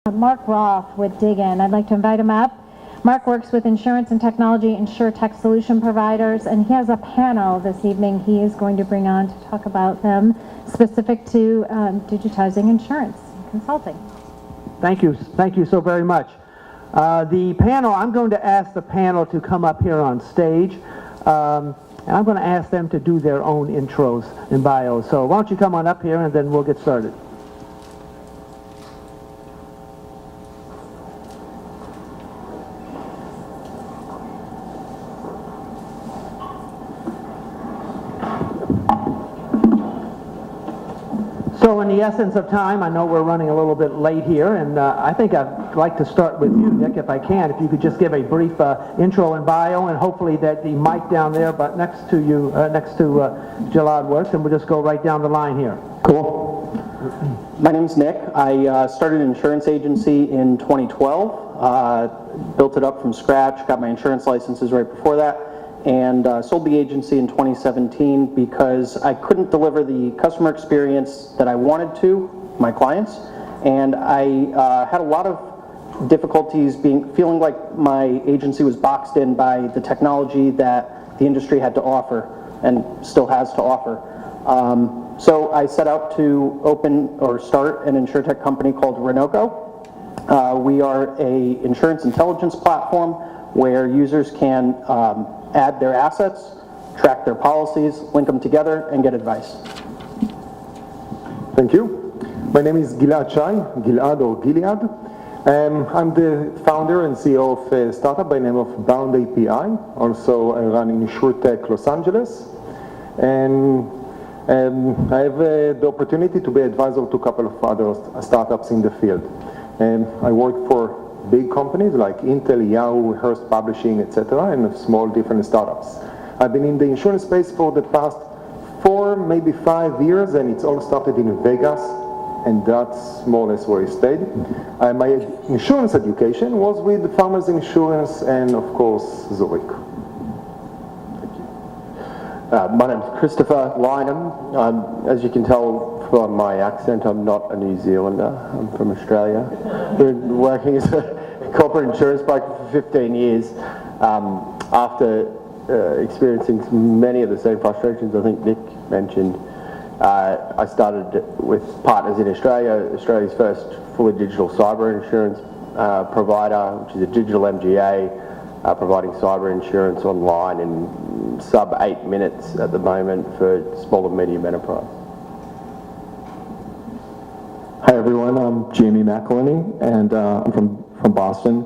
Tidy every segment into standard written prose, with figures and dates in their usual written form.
Mark Roth with Dig In. I'd like to invite him up. Mark works with insurance and technology InsurTech solution providers, and he has a panel this evening he is going to bring on to talk about them specific to digitizing insurance consulting. Thank you so very much. The panel, I'm going to ask the panel to come up here on stage, and I'm going to ask them to do their own intros and bios. So why don't you come on up here and then we'll get started. So in the essence of time, I know we're running a little bit late here, and I think I'd like to start with you, Nick, if I can. If you could just give a brief intro and bio, and hopefully that the mic down there, but next to you, next to Gilad works, and we'll just go right down the line here. Cool. My name's Nick. I started an insurance agency in 2012, built it up from scratch, got my insurance licenses right before that, and sold the agency in 2017 because I couldn't deliver the customer experience that I wanted to my clients, and I had a lot of difficulties feeling like my agency was boxed in by the technology that the industry had to offer and still has to offer. So I set out to start an InsurTech company called Renoco. We are a insurance intelligence platform where users can add their assets, track their policies, link them together, and get advice. Thank you. My name is Gilad Shai, Gilad or Gilead. I'm the founder and CEO of a startup by the name of Bound API. Also, I run InsurTech Los Angeles. And I have the opportunity to be advisor to a couple of other startups in the field. I work for big companies like Intel, Yahoo, Hearst Publishing, etc., and small different startups. I've been in the insurance space for the past 4, maybe 5 years, and it's all started in Vegas, and that's more or less where I stayed. My insurance education was with Farmers Insurance and, of course, Zurich. My name's Christopher Lynham. As you can tell from my accent, I'm not a New Zealander. I'm from Australia. Been working as a corporate insurance broker for 15 years. After experiencing many of the same frustrations I think Nick mentioned, I started with partners in Australia, Australia's first fully digital cyber insurance provider, which is a digital MGA, providing cyber insurance online in sub 8 minutes at the moment for small and medium enterprise. Hi everyone, I'm Jamie McElhenney, and I'm from Boston,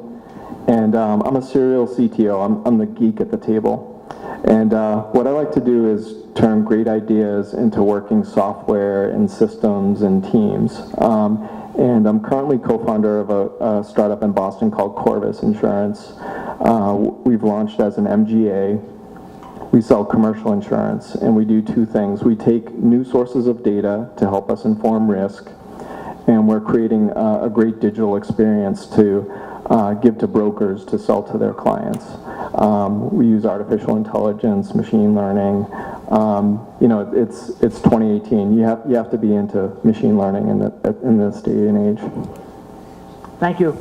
and I'm a serial CTO. I'm the geek at the table, and what I like to do is turn great ideas into working software and systems and teams. And I'm currently co-founder of a startup in Boston called Corvus Insurance. We've launched as an MGA. We sell commercial insurance, and we do 2 things. We take new sources of data to help us inform risk, and we're creating a great digital experience to give to brokers to sell to their clients. We use artificial intelligence, machine learning. You know, it's 2018. You have to be into machine learning in this day and age. Thank you.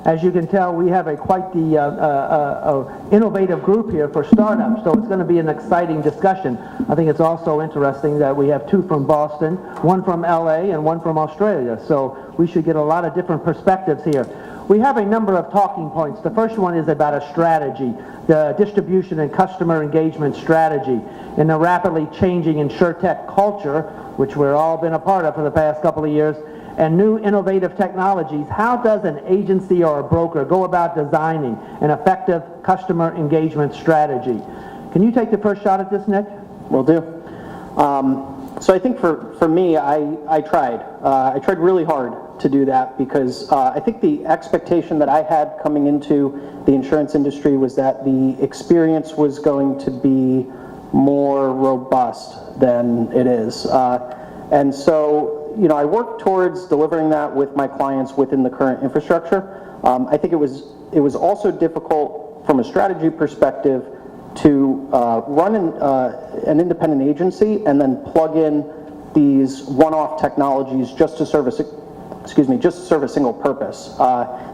As you can tell, we have quite the innovative group here for startups, so it's going to be an exciting discussion. I think it's also interesting that we have 2 from Boston, 1 from LA, and 1 from Australia, so we should get a lot of different perspectives here. We have a number of talking points. The first one is about a strategy, the distribution and customer engagement strategy. In the rapidly changing InsurTech culture, which we've all been a part of for the past couple of years, and new innovative technologies, how does an agency or a broker go about designing an effective customer engagement strategy? Can you take the first shot at this, Nick? Will do. So I think for me, I tried really hard to do that because I think the expectation that I had coming into the insurance industry was that the experience was going to be more robust than it is. And so, you know, I worked towards delivering that with my clients within the current infrastructure. I think it was also difficult from a strategy perspective to run an independent agency and then plug in these one-off technologies just to service just serve a single purpose.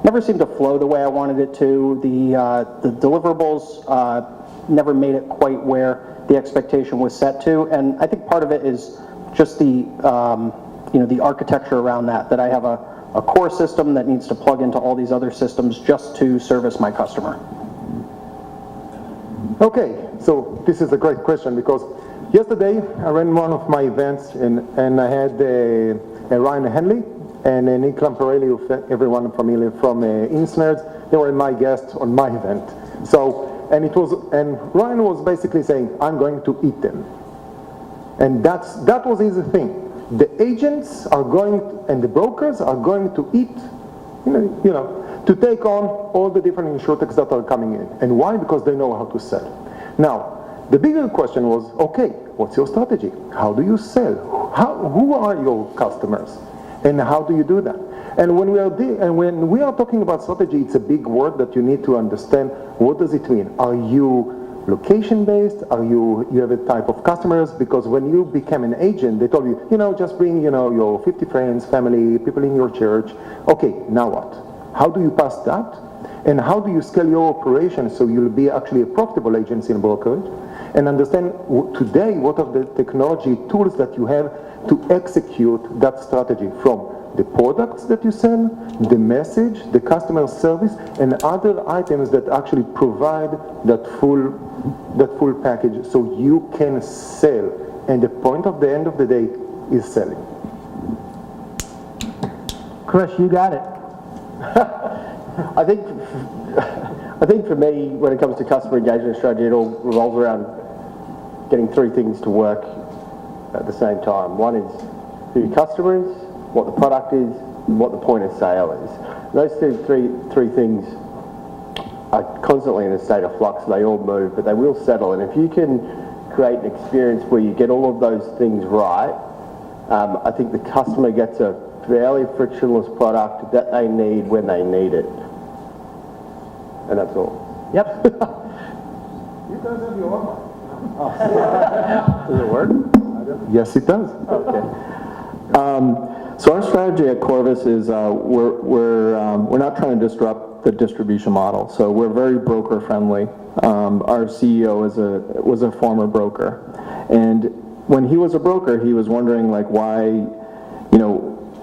Never seemed to flow the way I wanted it to. The deliverables never made it quite where the expectation was set to, and I think part of it is just the the architecture around that I have a core system that needs to plug into all these other systems just to service my customer. Okay, so this is a great question because yesterday I ran one of my events and I had Ryan Henley and Nick Lamparelli, who everyone familiar from InsurTech. They were my guests on my event. So, and Ryan was basically saying, I'm going to eat them. And that was his thing. The agents are going, and the brokers are going to eat, to take on all the different InsurTechs that are coming in. And why? Because they know how to sell. Now, the bigger question was, okay, what's your strategy? How do you sell? Who are your customers? And how do you do that? And when we are talking about strategy, it's a big word that you need to understand. What does it mean? Are you location-based? Are you have a type of customers? Because when you became an agent, they told you, just bring, your 50 friends, family, people in your church. Okay, now what? How do you pass that? And how do you scale your operation so you'll be actually a profitable agency in brokerage? And understand today what are the technology tools that you have to execute that strategy, from the products that you sell, the message, the customer service, and other items that actually provide that full package so you can sell. And the point of the end of the day is selling. Chris, you got it. I think for me, when it comes to customer engagement strategy, it all revolves around getting three things to work at the same time. One is who your customer is, what the product is, and what the point of sale is. Those three things are constantly in a state of flux. They all move, but they will settle. And if you can create an experience where you get all of those things right, I think the customer gets a fairly frictionless product that they need when they need it. And that's all. Yep. You guys have your own. Does it work? Yes, it does. Okay. So our strategy at Corvus is we're not trying to disrupt the distribution model. So we're very broker friendly. Our CEO was a former broker, and when he was a broker, he was wondering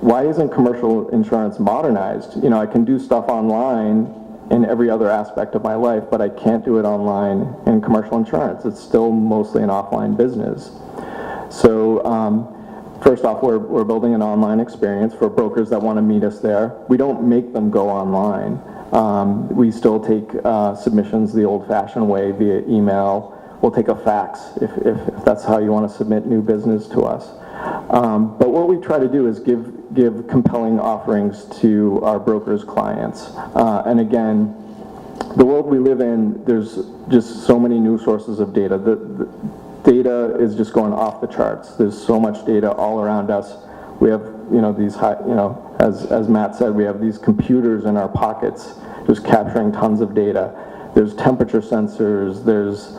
why isn't commercial insurance modernized? I can do stuff online in every other aspect of my life, but I can't do it online in commercial insurance. It's still mostly an offline business. So first off, we're building an online experience for brokers that want to meet us there. We don't make them go online. We still take submissions the old-fashioned way via email. We'll take a fax if that's how you want to submit new business to us. But what we try to do is give compelling offerings to our brokers' clients. And again, the world we live in, there's just so many new sources of data. The data is just going off the charts. There's so much data all around us. We have, these high, as Matt said, we have these computers in our pockets just capturing tons of data. There's temperature sensors. There's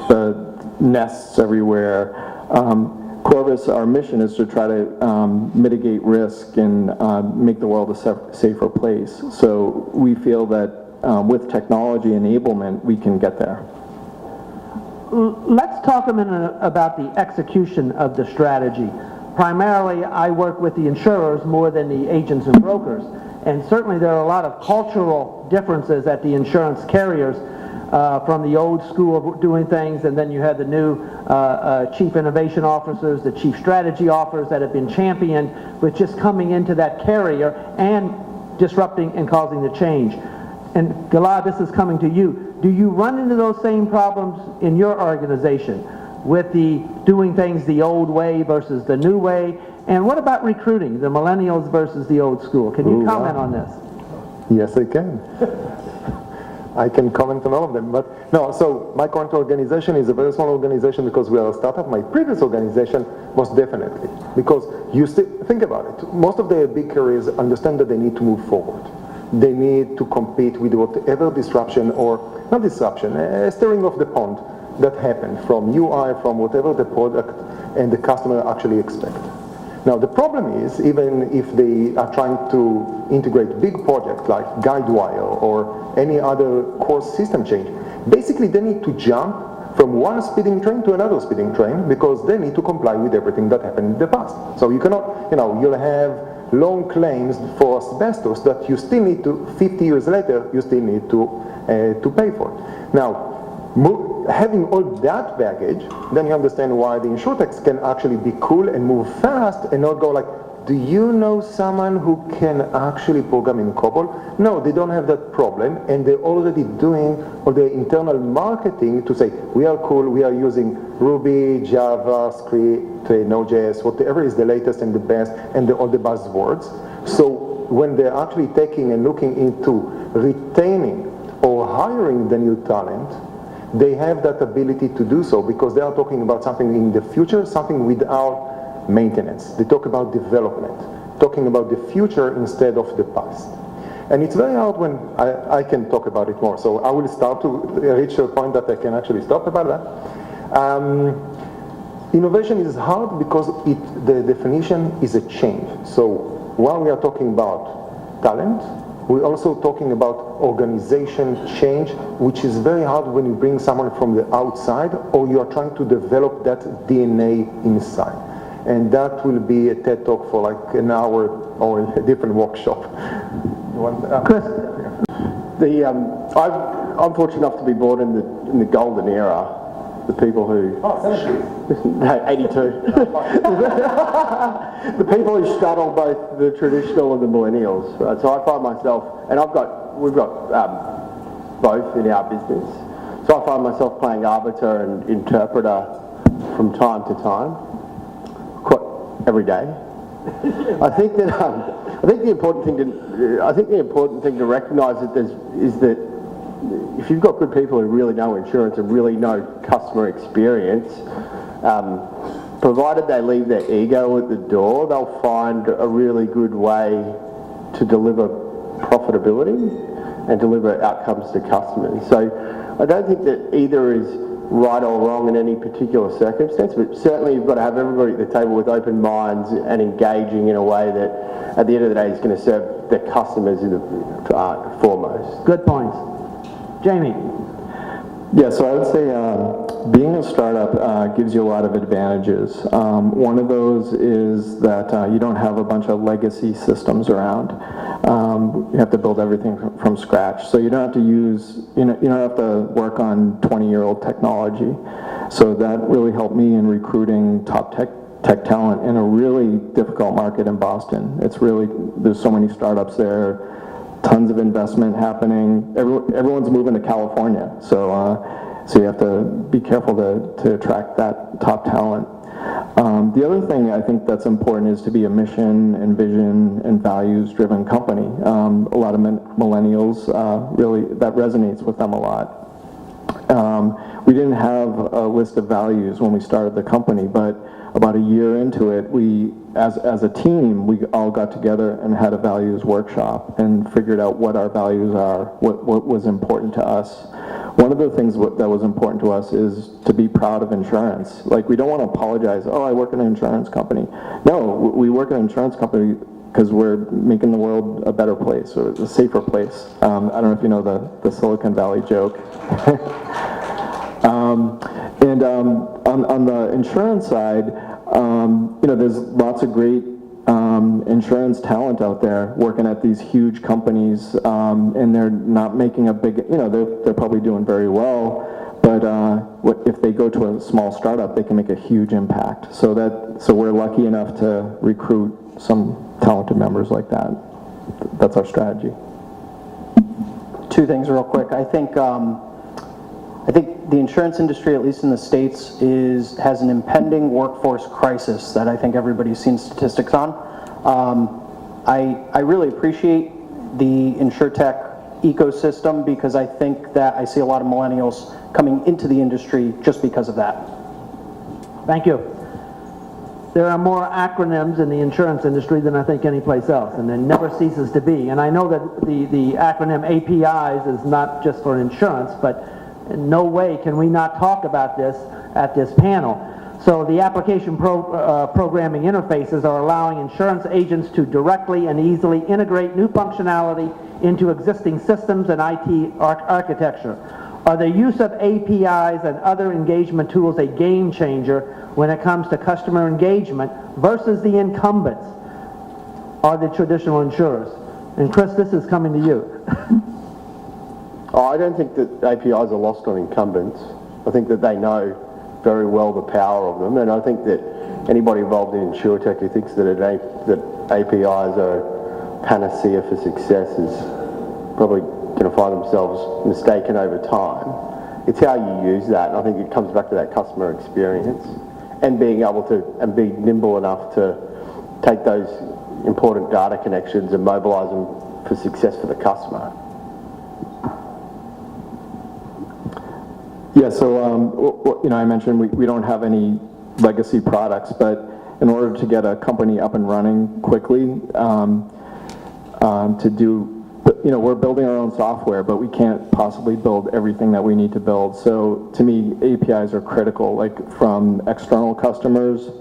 the nests everywhere. Corvus, our mission is to try to mitigate risk and make the world a safer place. So we feel that with technology enablement, we can get there. Let's talk a minute about the execution of the strategy. Primarily, I work with the insurers more than the agents and brokers. And certainly there are a lot of cultural differences at the insurance carriers from the old school of doing things, and then you had the new chief innovation officers, the chief strategy officers that have been championed with just coming into that carrier and disrupting and causing the change. And Gilad, this is coming to you. Do you run into those same problems in your organization with the doing things the old way versus the new way? And what about recruiting, the millennials versus the old school? Can you comment on this? Yes, I can. I can comment on all of them, but no, so my current organization is a very small organization because we are a startup. My previous organization, most definitely, because think about it. Most of the big carriers understand that they need to move forward. They need to compete with whatever disruption, or not disruption, a stirring of the pond that happened from UI, from whatever the product and the customer actually expect. Now the problem is, even if they are trying to integrate big projects like Guidewire or any other core system change, basically they need to jump from one speeding train to another speeding train because they need to comply with everything that happened in the past. So you cannot, you'll have long claims for asbestos that you still need to, 50 years later, you still need to pay for. Now, having all that baggage, then you understand why the InsurTechs can actually be cool and move fast and not go like, do you know someone who can actually program in COBOL? No, they don't have that problem, and they're already doing all the internal marketing to say, we are cool, we are using Ruby, JavaScript, Node.js, whatever is the latest and the best, and all the buzzwords. So when they're actually taking and looking into retaining or hiring the new talent, they have that ability to do so because they are talking about something in the future, something without maintenance. They talk about development, talking about the future instead of the past. And it's very hard when I can talk about it more. So I will start to reach a point that I can actually stop about that. Innovation is hard because the definition is a change. So while we are talking about talent, we're also talking about organization change, which is very hard when you bring someone from the outside or you are trying to develop that DNA inside. And that will be a TED Talk for like an hour or a different workshop. Chris? I'm fortunate enough to be born in the golden era. The people who... Oh, 70. No, 82. The people who straddle both the traditional and the millennials. Right? So I find myself, and we've got both in our business. So I find myself playing arbiter and interpreter from time to time, quite every day. I think that the important thing to recognise is that if you've got good people who really know insurance and really know customer experience, provided they leave their ego at the door, they'll find a really good way to deliver profitability and deliver outcomes to customers. So I don't think that either is right or wrong in any particular circumstance, but certainly you've got to have everybody at the table with open minds and engaging in a way that at the end of the day is going to serve their customers in the foremost. Good points. Jamie? Yeah, so I would say being a startup gives you a lot of advantages. One of those is that you don't have a bunch of legacy systems around. You have to build everything from scratch. So you don't have to you don't have to work on 20-year-old technology. So that really helped me in recruiting top tech talent in a really difficult market in Boston. There's so many startups there. Tons of investment happening. Everyone's moving to California, so you have to be careful to attract that top talent. The other thing I think that's important is to be a mission and vision and values-driven company. A lot of millennials really that resonates with them a lot. We didn't have a list of values when we started the company, but about a year into it, as a team, we all got together and had a values workshop and figured out what our values are, what was important to us. One of the things that was important to us is to be proud of insurance. Like, we don't want to apologize, oh, I work in an insurance company. No, we work in an insurance company because we're making the world a better place, or a safer place. I don't know if you know the Silicon Valley joke. And on the insurance side, there's lots of great insurance talent out there working at these huge companies, and they're not making a big, they're probably doing very well, but if they go to a small startup, they can make a huge impact. So we're lucky enough to recruit some talented members like that. That's our strategy. Two things real quick. I think the insurance industry, at least in the States, has an impending workforce crisis that I think everybody's seen statistics on. I really appreciate the InsurTech ecosystem because I think that I see a lot of millennials coming into the industry just because of that. Thank you. There are more acronyms in the insurance industry than I think any place else, and there never ceases to be. And I know that the acronym APIs is not just for insurance, but in no way can we not talk about this at this panel. So the application programming interfaces are allowing insurance agents to directly and easily integrate new functionality into existing systems and IT architecture. Are the use of APIs and other engagement tools a game changer when it comes to customer engagement versus the incumbents or the traditional insurers? And Chris, this is coming to you. I don't think that APIs are lost on incumbents. I think that they know very well the power of them, and I think that anybody involved in InsurTech who thinks that APIs are panacea for success is probably going to find themselves mistaken over time. It's how you use that, and I think it comes back to that customer experience and being able to and be nimble enough to take those important data connections and mobilize them for success for the customer. Yeah, so I mentioned we don't have any legacy products, but in order to get a company up and running quickly, we're building our own software, but we can't possibly build everything that we need to build. So to me, APIs are critical, like from external customers,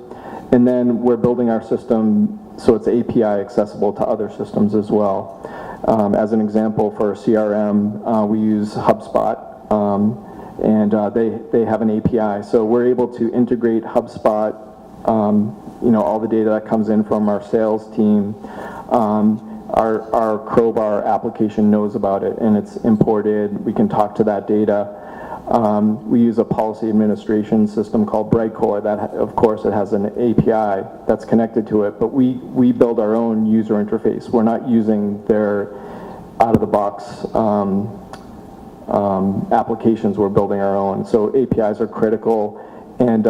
and then we're building our system so it's API accessible to other systems as well. As an example, for CRM, we use HubSpot. And they have an API, so we're able to integrate HubSpot, all the data that comes in from our sales team. Our Crowbar application knows about it, and it's imported. We can talk to that data. We use a policy administration system called Brightcore that, of course, it has an API that's connected to it, but we build our own user interface. We're not using their out-of-the-box applications. We're building our own. So APIs are critical, and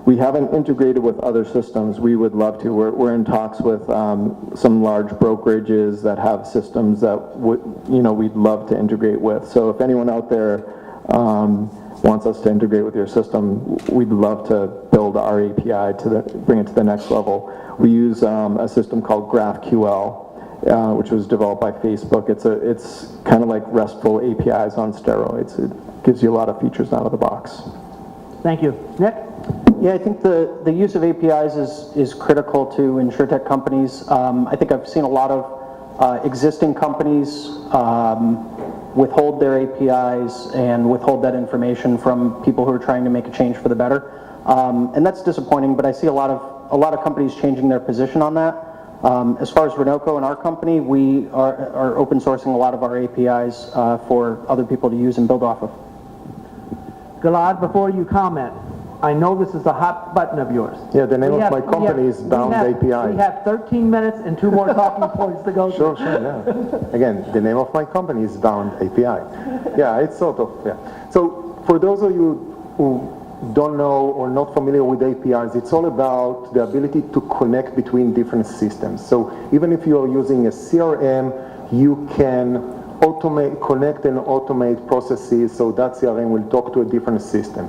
we haven't integrated with other systems. We would love to. We're in talks with some large brokerages that have systems that we'd love to integrate with. So if anyone out there wants us to integrate with your system, we'd love to build our API bring it to the next level. We use a system called GraphQL, which was developed by Facebook. It's kind of like RESTful APIs on steroids. It gives you a lot of features out of the box. Thank you. Nick? Yeah, I think the use of APIs is critical to InsurTech companies. I think I've seen a lot of existing companies withhold their APIs and withhold that information from people who are trying to make a change for the better. And that's disappointing, but I see a lot of companies changing their position on that. As far as Renoco and our company, we are open sourcing a lot of our APIs for other people to use and build off of. Gilad, before you comment, I know this is a hot button of yours. Yeah, the name of my company is Bound API. We have 13 minutes and 2 more talking points to go through. Sure, yeah. Again, the name of my company is Bound API. Yeah, it's sort of, yeah. So for those of you who don't know or not familiar with APIs, it's all about the ability to connect between different systems. So even if you are using a CRM, you can connect and automate processes so that CRM will talk to a different system.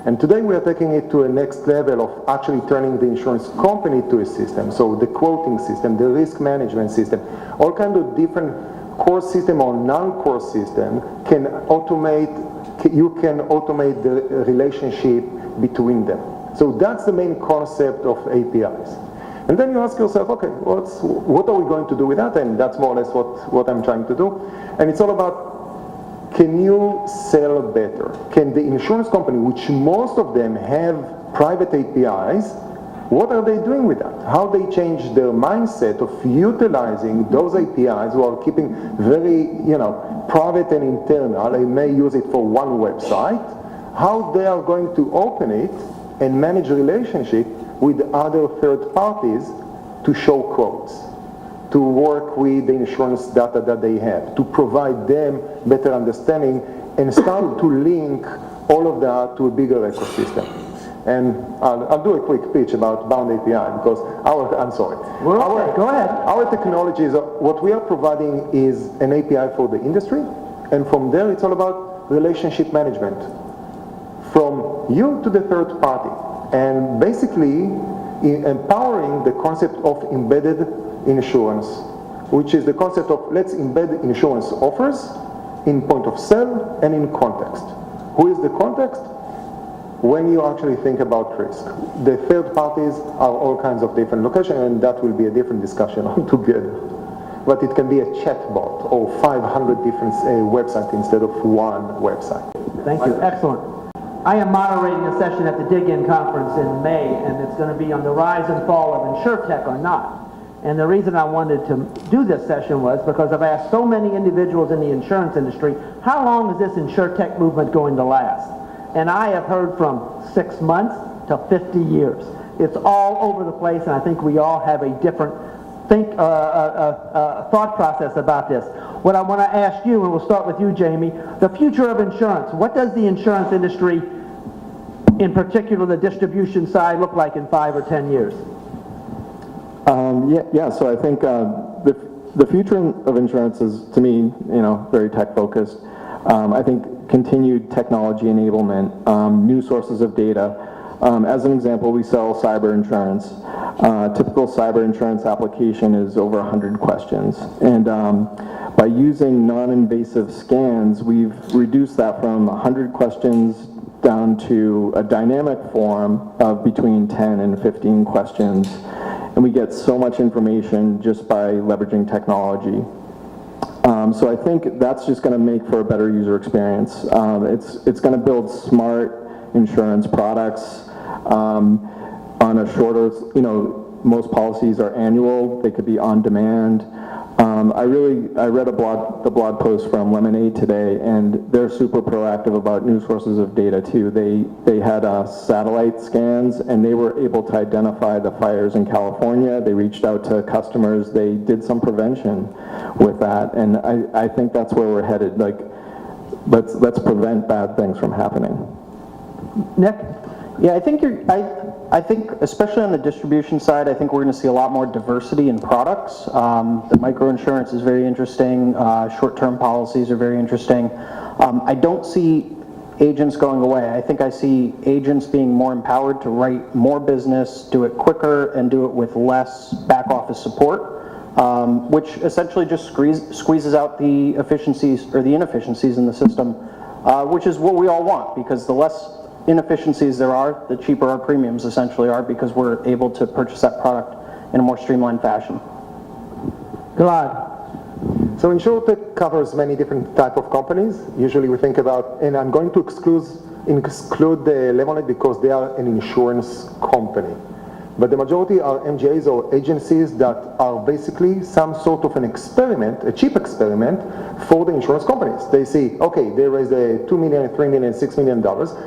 And today we are taking it to a next level of actually turning the insurance company to a system. So the quoting system, the risk management system, all kinds of different core system or non-core system can automate. You can automate the relationship between them. So that's the main concept of APIs. And then you ask yourself, okay, what are we going to do with that? And that's more or less what I'm trying to do. And it's all about, can you sell better? Can the insurance company, which most of them have private APIs, what are they doing with that? How they change their mindset of utilizing those APIs who are keeping very, private and internal. They may use it for one website. How they are going to open it and manage relationship with other third parties to show quotes, to work with the insurance data that they have, to provide them better understanding and start to link all of that to a bigger ecosystem. And I'll do a quick pitch about Bound API because go ahead. Our technology is, what we are providing is an API for the industry, and from there it's all about relationship management from you to the third party, and basically empowering the concept of embedded insurance, which is the concept of let's embed insurance offers in point of sale and in context. Who is the context? when you actually think about risk. The third parties are all kinds of different locations, and that will be a different discussion altogether. But it can be a chatbot or 500 different websites instead of one website. Thank you. Excellent. I am moderating a session at the Dig-In conference in May, and it's going to be on the rise and fall of InsurTech or not. And the reason I wanted to do this session was because I've asked so many individuals in the insurance industry, how long is this InsurTech movement going to last? And I have heard from 6 months to 50 years. It's all over the place, and I think we all have a different thought process about this. What I want to ask you, and we'll start with you, Jamie, the future of insurance. What does the insurance industry, in particular the distribution side, look like in 5 or 10 years? So I think the future of insurance is, to me, very tech focused. I think continued technology enablement, new sources of data. As an example, we sell cyber insurance. Typical cyber insurance application is over 100 questions. And by using non-invasive scans, we've reduced that from 100 questions down to a dynamic form of between 10 and 15 questions. And we get so much information just by leveraging technology. So I think that's just going to make for a better user experience. It's going to build smart insurance products on a shorter, most policies are annual. They could be on demand. I read the blog post from Lemonade today, and they're super proactive about new sources of data too. They had satellite scans, and they were able to identify the fires in California. They reached out to customers. They did some prevention with that, and I think that's where we're headed. Like, let's prevent bad things from happening. Nick? Yeah, I think especially on the distribution side, I think we're going to see a lot more diversity in products. The microinsurance is very interesting. Short-term policies are very interesting. I don't see agents going away. I think I see agents being more empowered to write more business, do it quicker, and do it with less back office support, which essentially just squeezes out the efficiencies or the inefficiencies in the system, which is what we all want, because the less inefficiencies there are, the cheaper our premiums essentially are, because we're able to purchase that product in a more streamlined fashion. Gilad? So InsurTech covers many different type of companies. Usually we think about, and I'm going to exclude the Lemonade because they are an insurance company. But the majority are MGAs or agencies that are basically some sort of an experiment, a cheap experiment for the insurance companies. They see, okay, they raised a $2 million, $3 million, $6 million.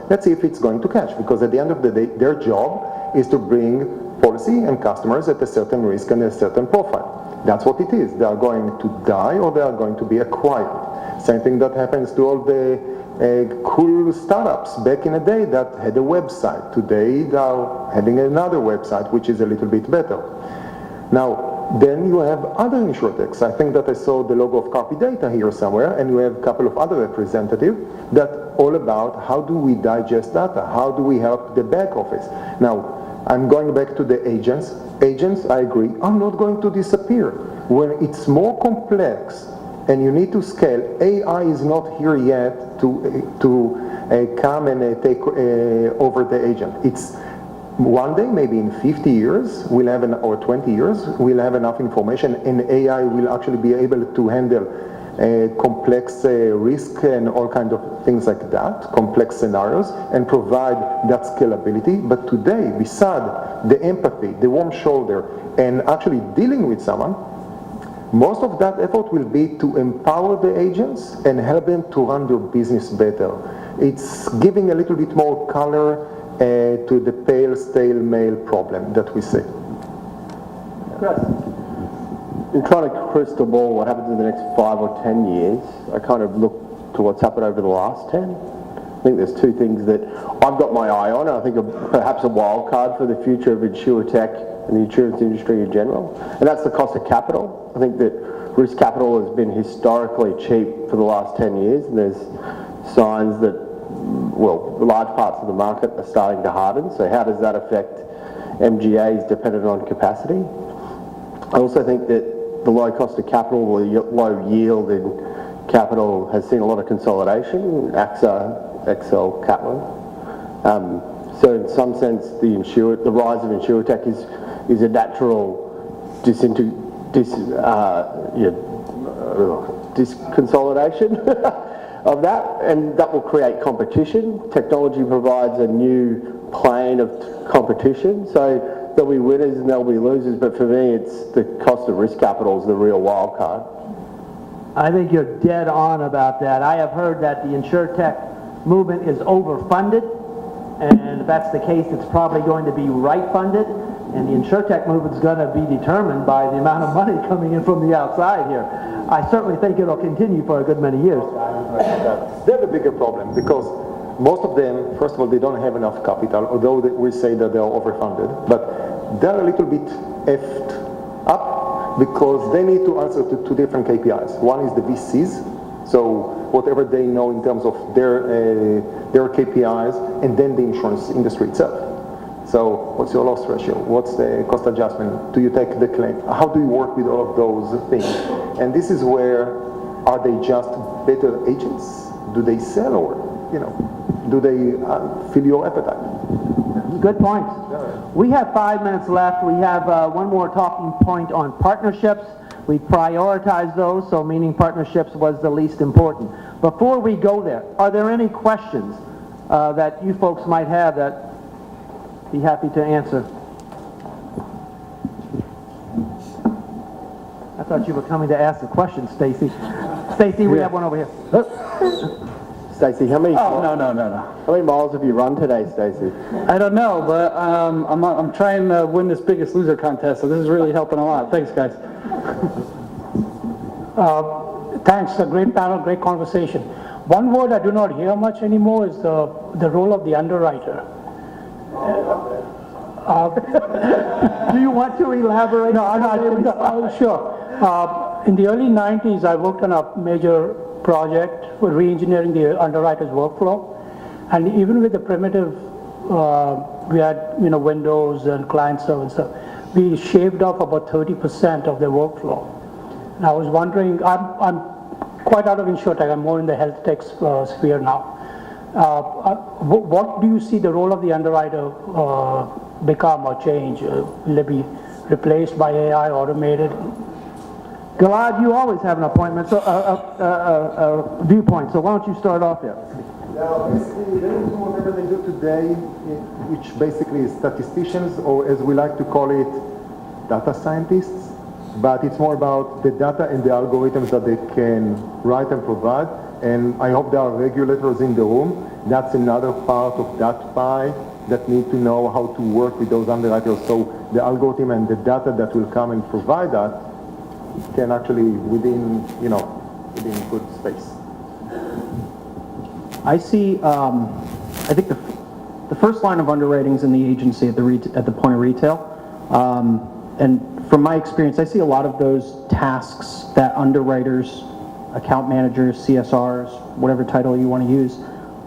Let's see if it's going to catch, because at the end of the day, their job is to bring policy and customers at a certain risk and a certain profile. That's what it is. They are going to die or they are going to be acquired. Same thing that happens to all the cool startups back in the day that had a website. Today they are having another website which is a little bit better. Now, then you have other insurtechs. I think that I saw the logo of Copy Data here somewhere, and you have a couple of other representatives that all about how do we digest data? How do we help the back office? Now, I'm going back to the agents. Agents, I agree, are not going to disappear. When it's more complex and you need to scale, AI is not here yet to come and take over the agent. It's one day, maybe in 50 years, we'll have or 20 years, we'll have enough information, and AI will actually be able to handle complex risk and all kinds of things like that, complex scenarios, and provide that scalability. But today, beside the empathy, the warm shoulder, and actually dealing with someone, most of that effort will be to empower the agents and help them to run their business better. It's giving a little bit more color to the pale, stale mail problem that we see. Chris? In trying to crystal ball what happens in the next 5 or 10 years, I kind of look to what's happened over the last 10. I think there's two things that I've got my eye on. I think perhaps a wild card for the future of InsurTech and the insurance industry in general, and that's the cost of capital. I think that risk capital has been historically cheap for the last 10 years, and there's signs that, well, large parts of the market are starting to harden. So how does that affect MGAs dependent on capacity? I also think that the low cost of capital, the low yield in capital has seen a lot of consolidation, AXA, Excel, Catlin. So in some sense, the rise of InsurTech is a natural disconsolidation of that, and that will create competition. Technology provides a new plane of competition, so there'll be winners and there'll be losers, but for me it's the cost of risk capital is the real wild card. I think you're dead on about that. I have heard that the InsurTech movement is overfunded, and if that's the case, it's probably going to be right-funded, and the InsurTech movement is going to be determined by the amount of money coming in from the outside here. I certainly think it'll continue for a good many years. They're the bigger problem because most of them, first of all, they don't have enough capital, although we say that they are overfunded, but they're a little bit effed up because they need to answer to two different KPIs. One is the VCs, so whatever they know in terms of their KPIs, and then the insurance industry itself. So what's your loss ratio? What's the cost adjustment? Do you take the claim? How do you work with all of those things? And this is where, are they just better agents? Do they sell, or, do they fill your appetite? Good point. We have 5 minutes left. We have one more talking point on partnerships. We prioritize those, so meaning partnerships was the least important. Before we go there, are there any questions that you folks might have that be happy to answer? I thought you were coming to ask a question, Stacy. Stacy, we have one over here. Stacey, how many No. how many miles have you run today, Stacey? I don't know, but I'm trying to win this Biggest Loser contest, so this is really helping a lot. Thanks, guys. Thanks, a great panel, great conversation. One word I do not hear much anymore is the role of the underwriter. Do you want to elaborate? No, sure. In the early 90s, I worked on a major project for re-engineering the underwriter's workflow, and even with the primitive, we had Windows and client server and stuff, we shaved off about 30% of their workflow. And I was wondering, I'm quite out of InsurTech, I'm more in the health tech sphere now. What do you see the role of the underwriter become or change? Will it be replaced by AI, automated? Gilad, you always have an appointment, so viewpoint. So why don't you start off here? Now, basically, they do whatever they do today, which basically is statisticians, or as we like to call it, data scientists. But it's more about the data and the algorithms that they can write and provide. And I hope there are regulators in the room. That's another part of that pie that need to know how to work with those underwriters. So the algorithm and the data that will come and provide that can actually within good space. I see, I think the first line of underwriting is in the agency at the point of retail. And from my experience, I see a lot of those tasks that underwriters, account managers, CSRs, whatever title you want to use,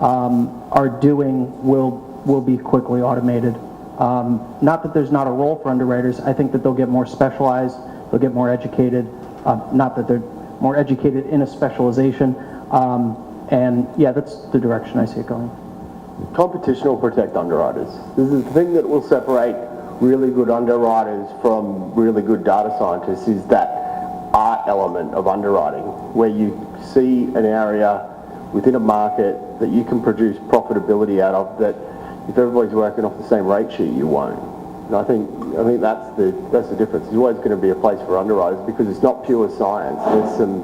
are doing will be quickly automated. Not that there's not a role for underwriters. I think that they'll get more specialized, they'll get more educated. Not that they're more educated in a specialization. And yeah, that's the direction I see it going. Competition will protect underwriters. This is the thing that will separate really good underwriters from really good data scientists, is that art element of underwriting, where you see an area within a market that you can produce profitability out of, that if everybody's working off the same rate sheet, you won't. And I think that's the difference. There's always going to be a place for underwriters because it's not pure science. There's some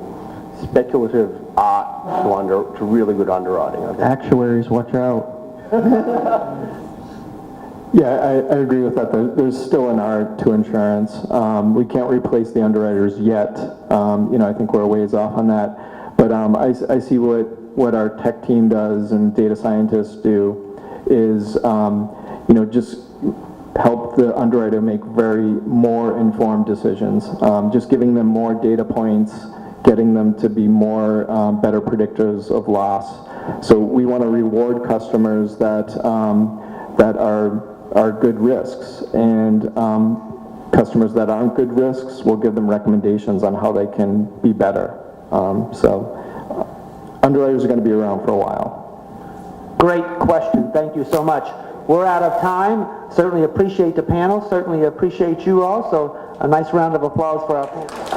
speculative art to really good underwriting, I think. Actuaries, watch out. Yeah, I agree with that. There's still an art to insurance. We can't replace the underwriters yet. I think we're a ways off on that. But I see what our tech team does and data scientists do is, just help the underwriter make more informed decisions. Just giving them more data points, getting them to be more better predictors of loss. So we want to reward customers that are good risks, and customers that aren't good risks, we'll give them recommendations on how they can be better. So underwriters are going to be around for a while. Great question. Thank you so much. We're out of time. Certainly appreciate the panel. Certainly appreciate you all. So a nice round of applause for our panel.